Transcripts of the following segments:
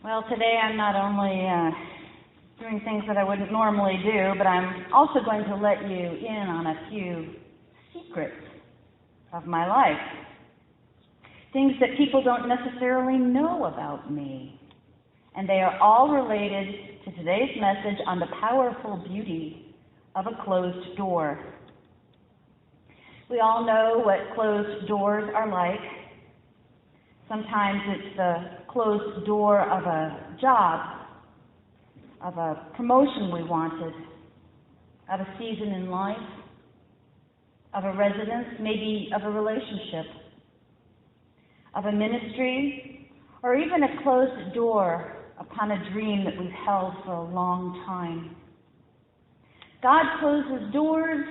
Well, today I'm not only doing things that I wouldn't normally do, but I'm also going to let you in on a few secrets of my life. Things that people don't necessarily know about me. And they are all related to today's message on the powerful beauty of a closed door. We all know what closed doors are like. Sometimes it's the closed door of a job, of a promotion we wanted, of a season in life, of a residence, maybe of a relationship, of a ministry, or even a closed door upon a dream that we've held for a long time. God closes doors,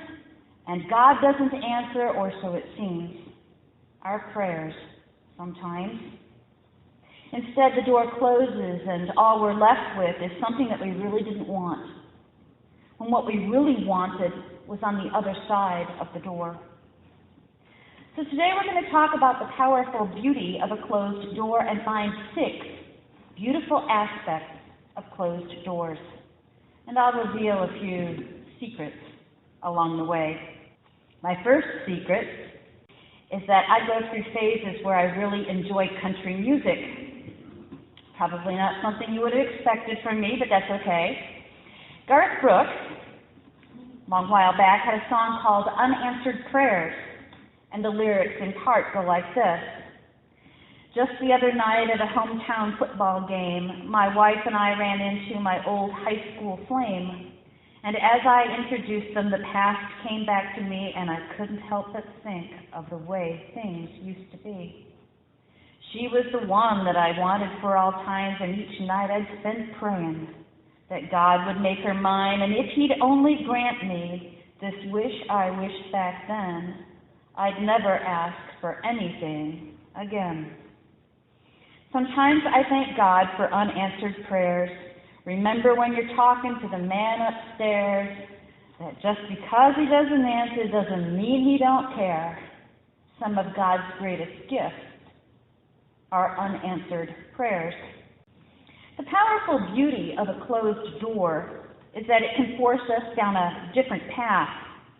and God doesn't answer, or so it seems, our prayers sometimes. Instead, the door closes, and all we're left with is something that we really didn't want, when what we really wanted was on the other side of the door. So today we're going to talk about the powerful beauty of a closed door and find 6 beautiful aspects of closed doors. And I'll reveal a few secrets along the way. My first secret is that I go through phases where I really enjoy country music. Probably not something you would have expected from me, but that's okay. Garth Brooks, a long while back, had a song called Unanswered Prayers, and the lyrics in part go like this. Just the other night at a hometown football game, my wife and I ran into my old high school flame. And as I introduced them, the past came back to me, and I couldn't help but think of the way things used to be. She was the one that I wanted for all times, and each night I'd spend praying that God would make her mine, and if He'd only grant me this wish I wished back then, I'd never ask for anything again. Sometimes I thank God for unanswered prayers. Remember when you're talking to the man upstairs that just because he doesn't answer doesn't mean he don't care. Some of God's greatest gifts are unanswered prayers. The powerful beauty of a closed door is that it can force us down a different path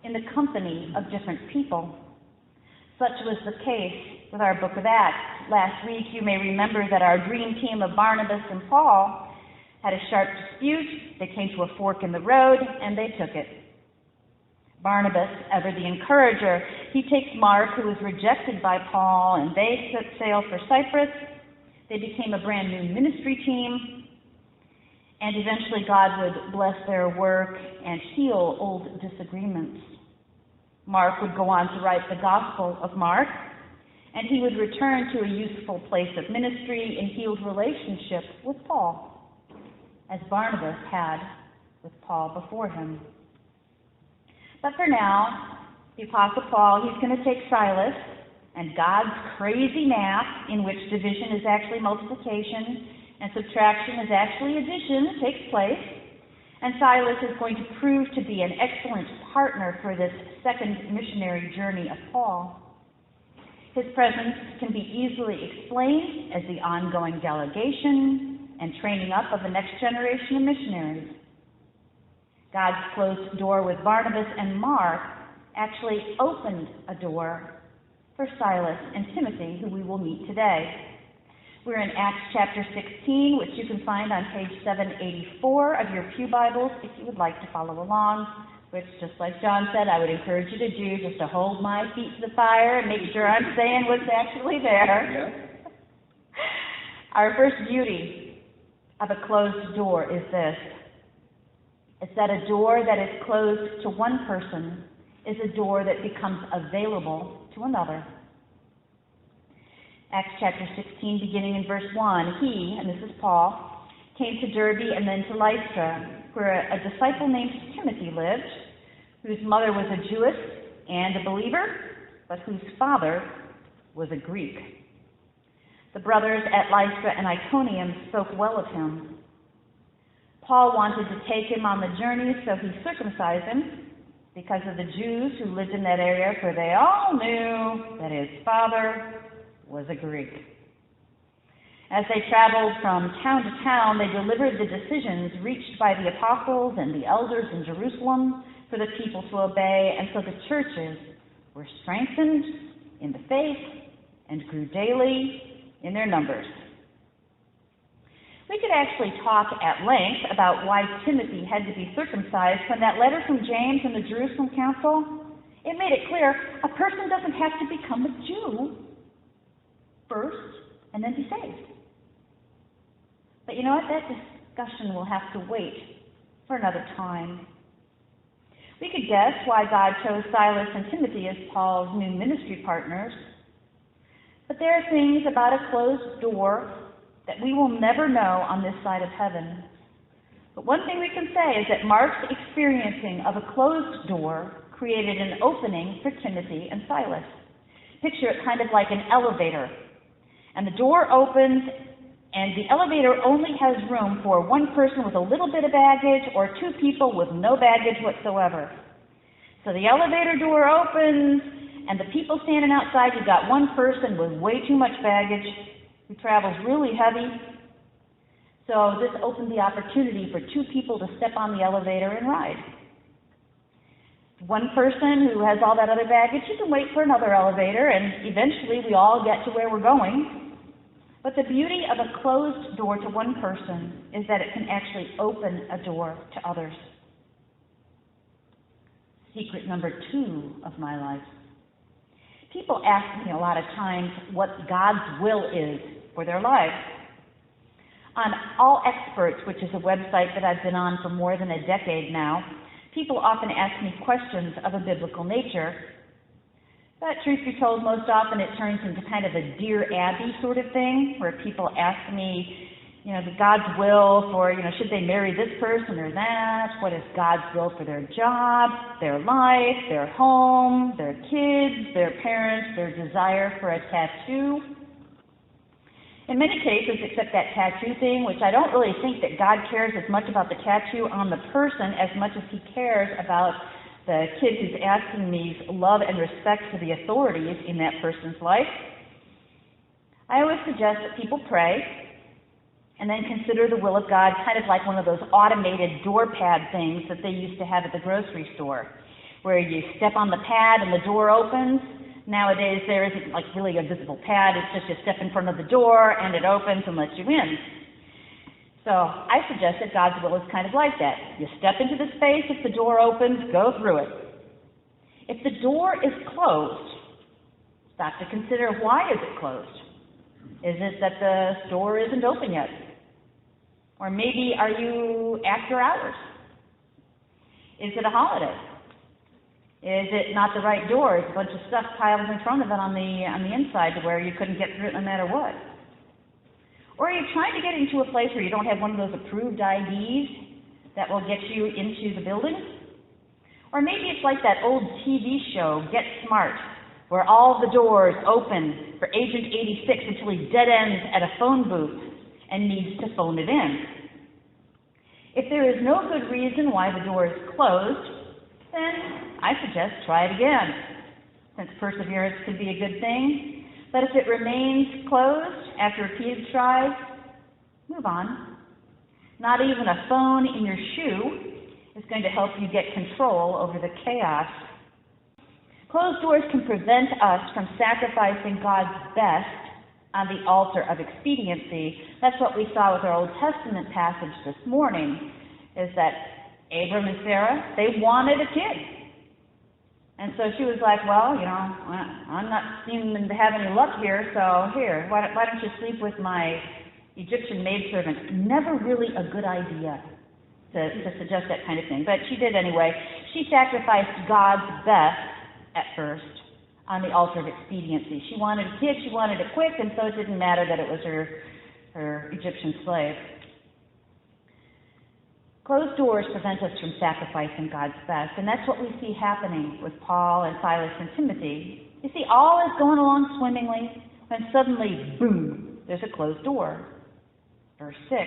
in the company of different people. Such was the case with our book of Acts. Last week you may remember that our dream team of Barnabas and Paul had a sharp dispute. They came to a fork in the road, and they took it. Barnabas, ever the encourager, he takes Mark, who was rejected by Paul, and they set sail for Cyprus. They became a brand new ministry team, and eventually God would bless their work and heal old disagreements. Mark would go on to write the Gospel of Mark, and he would return to a useful place of ministry and healed relationship with Paul, as Barnabas had with Paul before him. But for now, the Apostle Paul, he's going to take Silas, and God's crazy math, in which division is actually multiplication and subtraction is actually addition, takes place. And Silas is going to prove to be an excellent partner for this second missionary journey of Paul. His presence can be easily explained as the ongoing delegation and training up of the next generation of missionaries. God's closed door with Barnabas and Mark actually opened a door for Silas and Timothy, who we will meet today. We're in Acts chapter 16, which you can find on page 784 of your pew Bibles if you would like to follow along, which, just like John said, I would encourage you to do, just to hold my feet to the fire and make sure I'm saying what's actually there. Yeah. Our first beauty of a closed door is this. It's that a door that is closed to one person is a door that becomes available to another. Acts chapter 16, beginning in verse 1, he, and this is Paul, came to Derbe and then to Lystra, where a disciple named Timothy lived, whose mother was a Jewess and a believer, but whose father was a Greek. The brothers at Lystra and Iconium spoke well of him. Paul wanted to take him on the journey, so he circumcised him because of the Jews who lived in that area, for they all knew that his father was a Greek. As they traveled from town to town, they delivered the decisions reached by the apostles and the elders in Jerusalem for the people to obey, and so the churches were strengthened in the faith and grew daily in their numbers. We could actually talk at length about why Timothy had to be circumcised when that letter from James and the Jerusalem Council, it made it clear a person doesn't have to become a Jew first and then be saved. But you know what? That discussion will have to wait for another time. We could guess why God chose Silas and Timothy as Paul's new ministry partners. But there are things about a closed door that we will never know on this side of heaven. But one thing we can say is that Mark's experiencing of a closed door created an opening for Timothy and Silas. Picture it kind of like an elevator. And the door opens, and the elevator only has room for one person with a little bit of baggage or two people with no baggage whatsoever. So the elevator door opens, and the people standing outside, you've got one person with way too much baggage who travels really heavy. So this opened the opportunity for two people to step on the elevator and ride. One person who has all that other baggage, you can wait for another elevator, and eventually we all get to where we're going. But the beauty of a closed door to one person is that it can actually open a door to others. Secret number 2 of my life. People ask me a lot of times what God's will is for their lives. On All Experts, which is a website that I've been on for more than a decade now, people often ask me questions of a biblical nature. But truth be told, most often it turns into kind of a Dear Abby sort of thing, where people ask me, God's will for, should they marry this person or that? What is God's will for their job, their life, their home, their kids, their parents, their desire for a tattoo? In many cases, except that tattoo thing, which I don't really think that God cares as much about the tattoo on the person as much as he cares about the kid who's asking me love and respect for the authorities in that person's life. I always suggest that people pray and then consider the will of God, kind of like one of those automated door pad things that they used to have at the grocery store, where you step on the pad and the door opens. Nowadays, there isn't like really a visible pad. It's just you step in front of the door and it opens and lets you in. So I suggest that God's will is kind of like that. You step into the space. If the door opens, go through it. If the door is closed, stop to consider, why is it closed? Is it that the store isn't open yet? Or maybe are you after hours? Is it a holiday? Is it not the right door? Is a bunch of stuff piled in front of it on the inside to where you couldn't get through it no matter what? Or are you trying to get into a place where you don't have one of those approved IDs that will get you into the building? Or maybe it's like that old TV show, Get Smart, where all the doors open for Agent 86 until he dead ends at a phone booth and needs to phone it in. If there is no good reason why the door is closed, then I suggest try it again, since perseverance could be a good thing. But if it remains closed after repeated tries, move on. Not even a phone in your shoe is going to help you get control over the chaos. Closed doors can prevent us from sacrificing God's best on the altar of expediency. That's what we saw with our Old Testament passage this morning, is that Abram and Sarah, they wanted a kid. And so she was like, well, I'm not seeming to have any luck here, so here, why don't you sleep with my Egyptian maidservant? Never really a good idea to suggest that kind of thing, but she did anyway. She sacrificed God's best at first on the altar of expediency. She wanted a kid, she wanted it quick, and so it didn't matter that it was her Egyptian slave. Closed doors prevent us from sacrificing God's best, and that's what we see happening with Paul and Silas and Timothy. You see, all is going along swimmingly, when suddenly, boom, there's a closed door. Verse 6,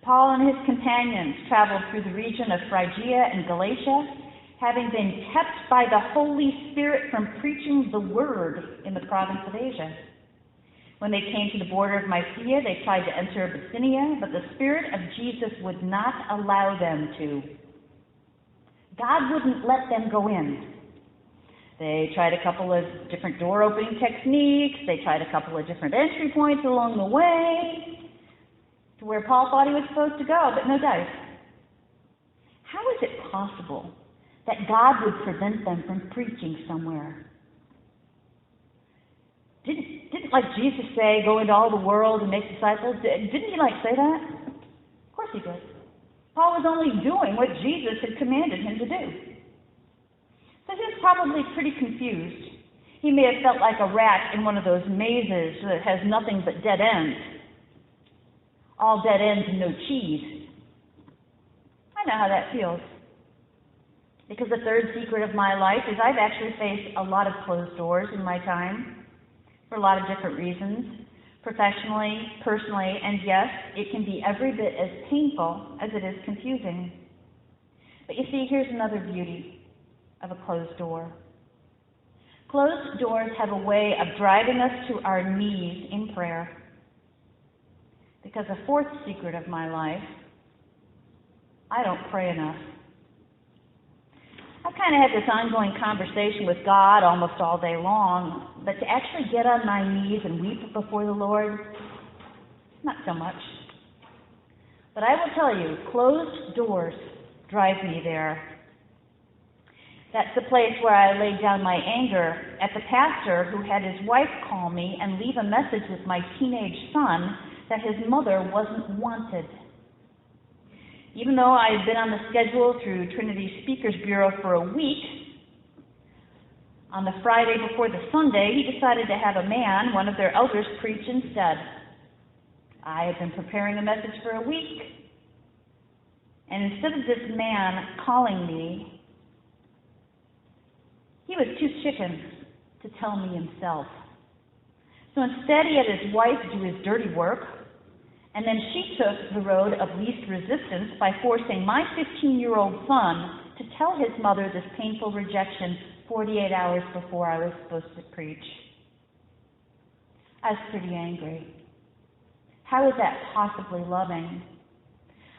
Paul and his companions traveled through the region of Phrygia and Galatia, having been kept by the Holy Spirit from preaching the word in the province of Asia. When they came to the border of Mysia, they tried to enter Bithynia, but the Spirit of Jesus would not allow them to. God wouldn't let them go in. They tried a couple of different door opening techniques. They tried a couple of different entry points along the way to where Paul thought he was supposed to go, but no dice. How is it possible that God would prevent them from preaching somewhere? Didn't like Jesus say, go into all the world and make disciples? Didn't he say that? Of course he did. Paul was only doing what Jesus had commanded him to do. So he was probably pretty confused. He may have felt like a rat in one of those mazes that has nothing but dead ends. All dead ends and no cheese. I know how that feels. Because the third secret of my life is I've actually faced a lot of closed doors in my time for a lot of different reasons, professionally, personally, and yes, it can be every bit as painful as it is confusing. But you see, here's another beauty of a closed door. Closed doors have a way of driving us to our knees in prayer. Because the fourth secret of my life, I don't pray enough. I kind of have this ongoing conversation with God almost all day long, but to actually get on my knees and weep before the Lord, not so much. But I will tell you, closed doors drive me there. That's the place where I laid down my anger at the pastor who had his wife call me and leave a message with my teenage son that his mother wasn't wanted. Even though I had been on the schedule through Trinity Speakers Bureau for a week, on the Friday before the Sunday, he decided to have a man, one of their elders, preach instead. I had been preparing a message for a week, and instead of this man calling me, he was too chicken to tell me himself. So instead, he had his wife do his dirty work, and then she took the road of least resistance by forcing my 15-year-old son to tell his mother this painful rejection 48 hours before I was supposed to preach. I was pretty angry. How is that possibly loving?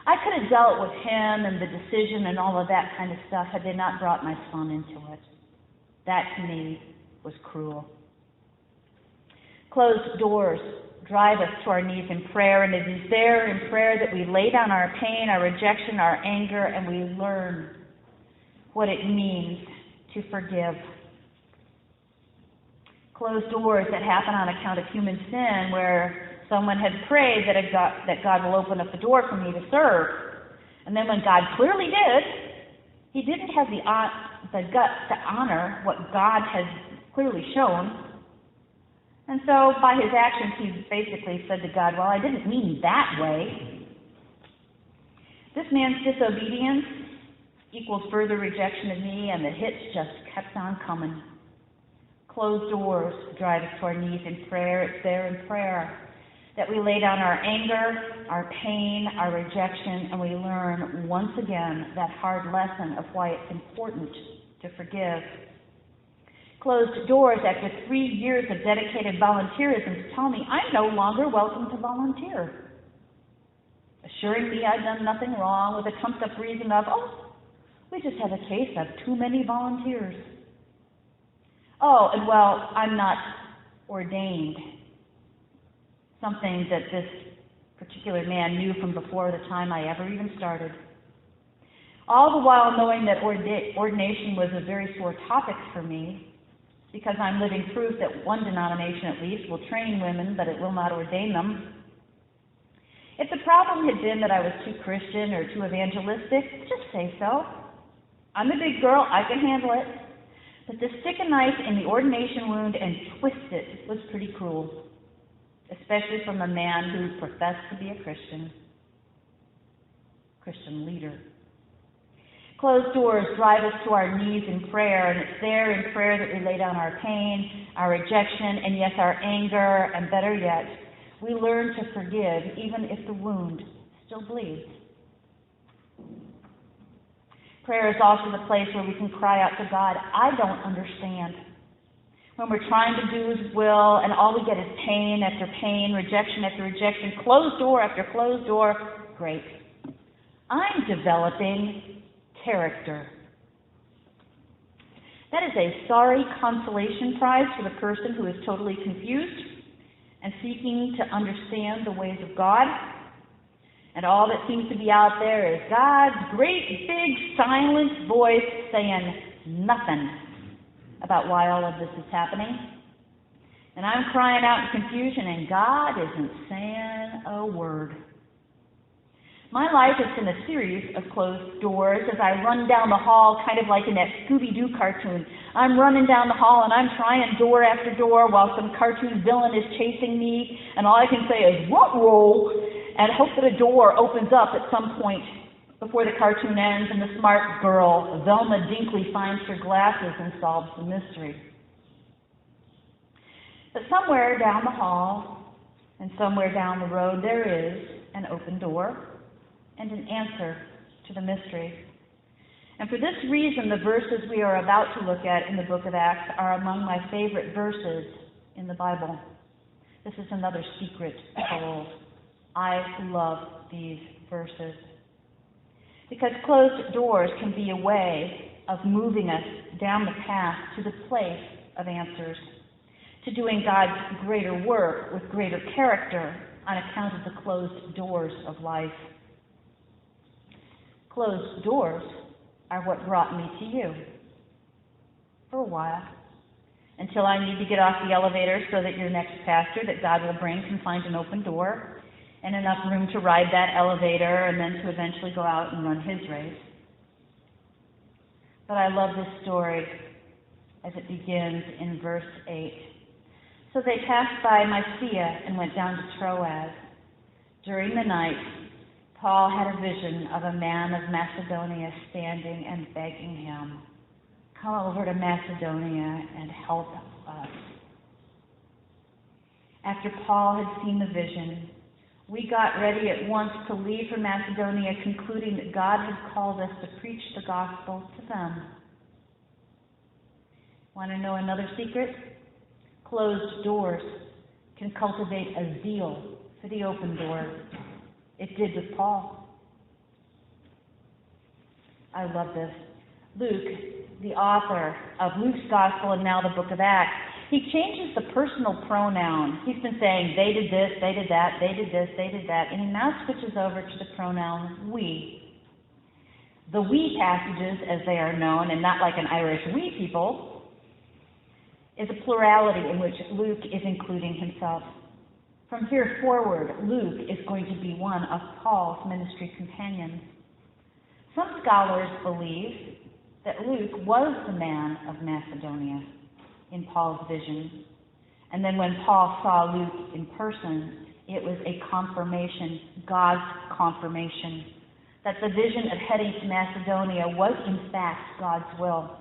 I could have dealt with him and the decision and all of that kind of stuff had they not brought my son into it. That, to me, was cruel. Closed doors drive us to our knees in prayer, and it is there in prayer that we lay down our pain, our rejection, our anger, and we learn what it means to forgive. Closed doors that happen on account of human sin, where someone had prayed that God will open up the door for me to serve. And then when God clearly did, he didn't have the guts to honor what God had clearly shown. And so by his actions, he basically said to God, well, I didn't mean that way. This man's disobedience equals further rejection of me, and the hits just kept on coming. Closed doors drive us to our knees in prayer. It's there in prayer that we lay down our anger, our pain, our rejection, and we learn once again that hard lesson of why it's important to forgive. Closed doors after 3 years of dedicated volunteerism tell me I'm no longer welcome to volunteer, assuring me I've done nothing wrong with a trumped-up reason of, we just have a case of too many volunteers. And well, I'm not ordained, something that this particular man knew from before the time I ever even started. All the while knowing that ordination was a very sore topic for me, because I'm living proof that one denomination at least will train women, but it will not ordain them. If the problem had been that I was too Christian or too evangelistic, just say so. I'm a big girl, I can handle it. But to stick a knife in the ordination wound and twist it was pretty cruel, especially from a man who professed to be a Christian leader. Closed doors drive us to our knees in prayer, and it's there in prayer that we lay down our pain, our rejection, and yes, our anger, and better yet, we learn to forgive even if the wound still bleeds. Prayer is also the place where we can cry out to God, I don't understand. when we're trying to do His will, and all we get is pain after pain, rejection after rejection, closed door after closed door. Great. I'm developing character. That is a sorry consolation prize for the person who is totally confused and seeking to understand the ways of God. And all that seems to be out there is God's great, big, silent voice saying nothing about why all of this is happening. And I'm crying out in confusion, and God isn't saying a word. My life has been a series of closed doors as I run down the hall, kind of like in that Scooby-Doo cartoon. I'm running down the hall and I'm trying door after door while some cartoon villain is chasing me, and all I can say is, "Ruh-roh," and hope that a door opens up at some point before the cartoon ends and the smart girl, Velma Dinkley, finds her glasses and solves the mystery. But somewhere down the hall and somewhere down the road there is an open door and an answer to the mystery. And for this reason, the verses we are about to look at in the book of Acts are among my favorite verses in the Bible. This is another secret told. I love these verses. Because closed doors can be a way of moving us down the path to the place of answers, to doing God's greater work with greater character on account of the closed doors of life. Closed doors are what brought me to you. For a while. Until I need to get off the elevator so that your next pastor that God will bring can find an open door and enough room to ride that elevator and then to eventually go out and run his race. But I love this story as it begins in verse 8. So they passed by Mysia and went down to Troas. During the night, Paul had a vision of a man of Macedonia standing and begging him, "Come over to Macedonia and help us." After Paul had seen the vision, we got ready at once to leave for Macedonia, concluding that God had called us to preach the gospel to them. Want to know another secret? Closed doors can cultivate a zeal for the open door. It did with Paul. I love this. Luke, the author of Luke's Gospel and now the book of Acts, he changes the personal pronoun. He's been saying they did this, they did that, they did this, they did that, and he now switches over to the pronoun we. The we passages, as they are known, and not like an Irish we people, is a plurality in which Luke is including himself. From here forward, Luke is going to be one of Paul's ministry companions. Some scholars believe that Luke was the man of Macedonia in Paul's vision. And then when Paul saw Luke in person, it was a confirmation, God's confirmation, that the vision of heading to Macedonia was in fact God's will.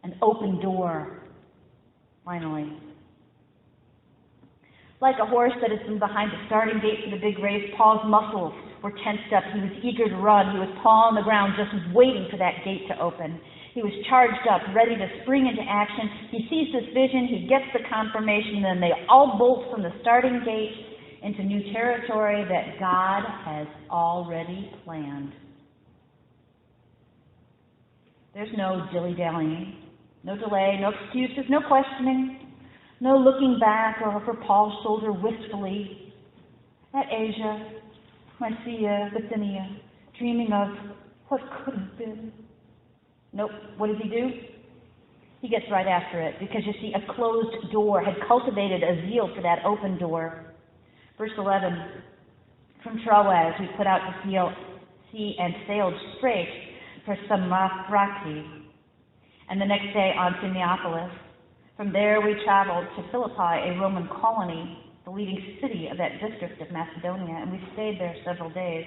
An open door, finally. Like a horse that has been behind the starting gate for the big race, Paul's muscles were tensed up. He was eager to run. He was paw on the ground, just waiting for that gate to open. He was charged up, ready to spring into action. He sees this vision. He gets the confirmation. Then they all bolt from the starting gate into new territory that God has already planned. There's no dilly-dallying, no delay, no excuses, no questioning. No looking back or over Paul's shoulder wistfully at Asia, Mysia, Bithynia, dreaming of what could have been. Nope. What does he do? He gets right after it, because you see, a closed door had cultivated a zeal for that open door. Verse 11, from Troas we put out to sea and sailed straight for Samothrace, and the next day on to Neapolis. From there we traveled to Philippi, a Roman colony, the leading city of that district of Macedonia, and we stayed there several days.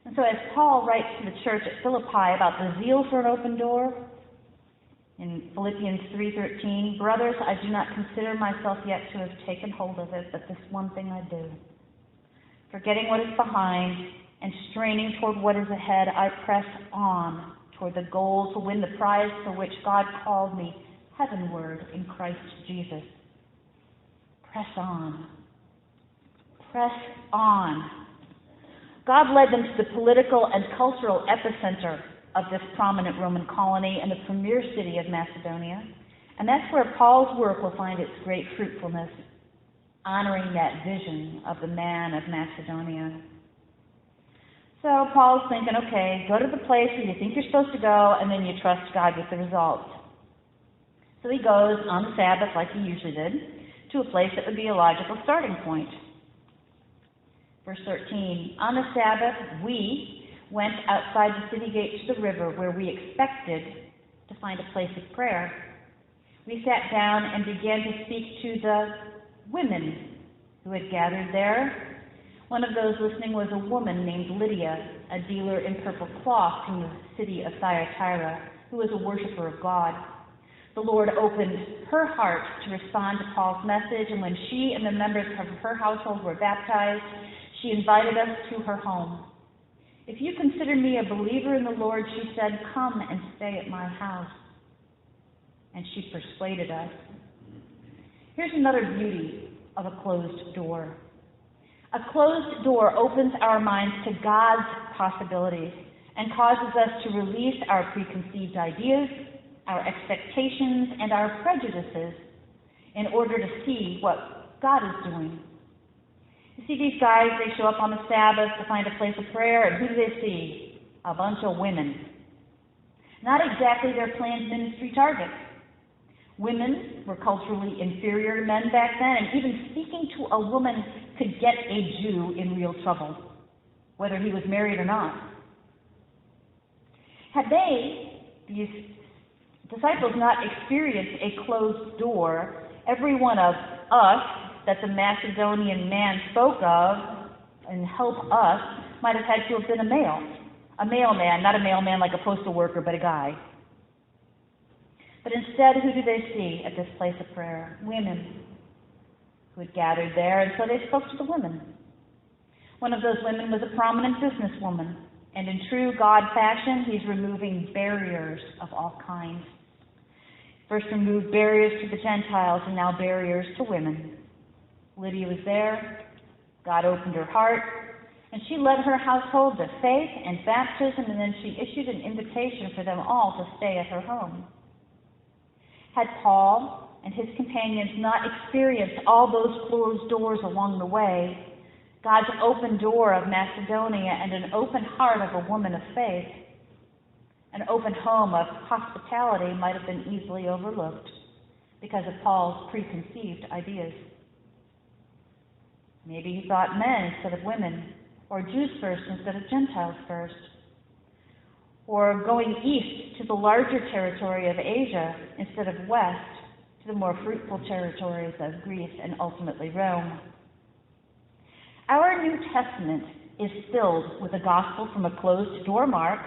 And so as Paul writes to the church at Philippi about the zeal for an open door, in Philippians 3:13, brothers, I do not consider myself yet to have taken hold of it, but this one thing I do. Forgetting what is behind and straining toward what is ahead, I press on toward the goal to win the prize for which God called me heavenward in Christ Jesus. Press on. Press on. God led them to the political and cultural epicenter of this prominent Roman colony and the premier city of Macedonia. And that's where Paul's work will find its great fruitfulness, honoring that vision of the man of Macedonia. So Paul's thinking, okay, go to the place where you think you're supposed to go, and then you trust God with the results. So he goes on the Sabbath, like he usually did, to a place that would be a logical starting point. Verse 13, on the Sabbath, we went outside the city gate to the river where we expected to find a place of prayer. We sat down and began to speak to the women who had gathered there. One of those listening was a woman named Lydia, a dealer in purple cloth from the city of Thyatira, who was a worshiper of God. The Lord opened her heart to respond to Paul's message, and when she and the members of her household were baptized, she invited us to her home. If you consider me a believer in the Lord, she said, come and stay at my house. And she persuaded us. Here's another beauty of a closed door. A closed door opens our minds to God's possibilities and causes us to release our preconceived ideas, our expectations, and our prejudices in order to see what God is doing. You see, these guys, they show up on the Sabbath to find a place of prayer, and who do they see? A bunch of women. Not exactly their planned ministry targets. Women were culturally inferior to men back then, and even speaking to a woman could get a Jew in real trouble, whether he was married or not. Had they, these disciples, not experienced a closed door, every one of us that the Macedonian man spoke of and help us might have had to have been a mailman, not a mailman like a postal worker, but a guy. But instead, who do they see at this place of prayer? Women who had gathered there, and so they spoke to the women. One of those women was a prominent businesswoman, and in true God fashion, he's removing barriers of all kinds. First removed barriers to the Gentiles, and now barriers to women. Lydia was there. God opened her heart, and she led her household to faith and baptism, and then she issued an invitation for them all to stay at her home. Had Paul and his companions not experienced all those closed doors along the way, God's open door of Macedonia and an open heart of a woman of faith, an open home of hospitality might have been easily overlooked because of Paul's preconceived ideas. Maybe he thought men instead of women, or Jews first instead of Gentiles first, or going east to the larger territory of Asia instead of west to the more fruitful territories of Greece and ultimately Rome. Our New Testament is filled with a gospel from a closed door Mark,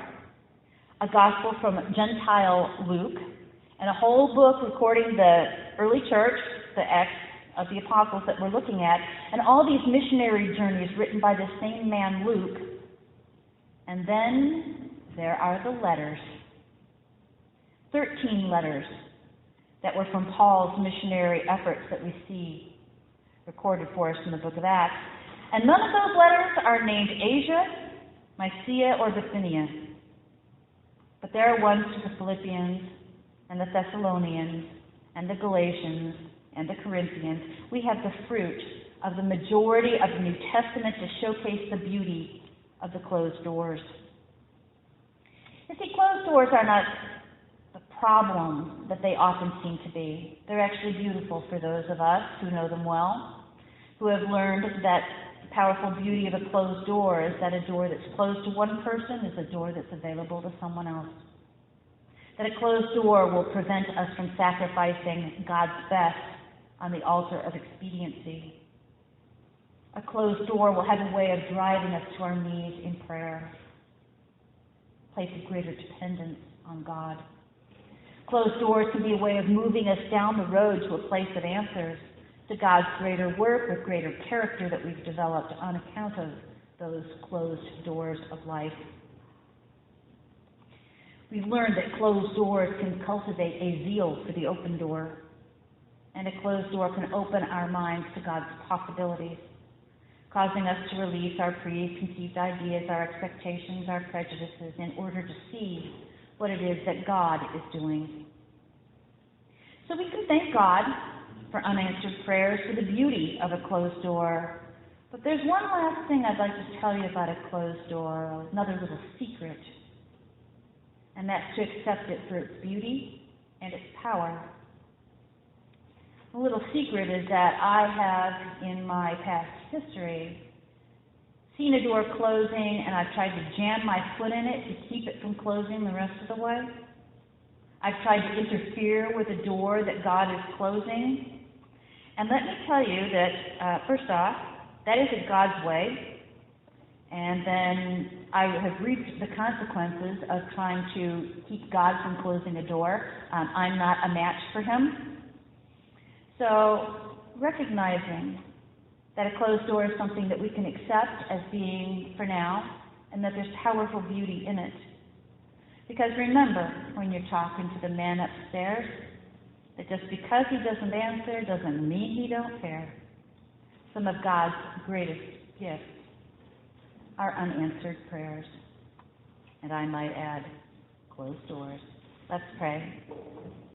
a gospel from Gentile Luke, and a whole book recording the early church, the Acts of the Apostles that we're looking at, and all these missionary journeys written by the same man, Luke. And then there are the letters. 13 letters that were from Paul's missionary efforts that we see recorded for us in the book of Acts. And none of those letters are named Asia, Mysia, or Bithynia. But there are ones to the Philippians and the Thessalonians and the Galatians and the Corinthians. We have the fruit of the majority of the New Testament to showcase the beauty of the closed doors. You see, closed doors are not the problem that they often seem to be. They're actually beautiful for those of us who know them well, who have learned that the powerful beauty of a closed door is that a door that's closed to one person is a door that's available to someone else. That a closed door will prevent us from sacrificing God's best on the altar of expediency. A closed door will have a way of driving us to our knees in prayer, a place of greater dependence on God. Closed doors can be a way of moving us down the road to a place of answers, to God's greater work with greater character that we've developed on account of those closed doors of life. We've learned that closed doors can cultivate a zeal for the open door, and a closed door can open our minds to God's possibilities, causing us to release our preconceived ideas, our expectations, our prejudices, in order to see what it is that God is doing. So we can thank God for unanswered prayers, for the beauty of a closed door. But there's one last thing I'd like to tell you about a closed door, another little secret, and that's to accept it for its beauty and its power. A little secret is that I have, in my past history, seen a door closing, and I've tried to jam my foot in it to keep it from closing the rest of the way. I've tried to interfere with a door that God is closing. And let me tell you that, first off, that isn't God's way. And then I have reaped the consequences of trying to keep God from closing a door. I'm not a match for Him. So, recognizing that a closed door is something that we can accept as being for now, and that there's powerful beauty in it. Because remember, when you're talking to the man upstairs, that just because he doesn't answer doesn't mean he don't care. Some of God's greatest gifts are unanswered prayers. And I might add, closed doors. Let's pray.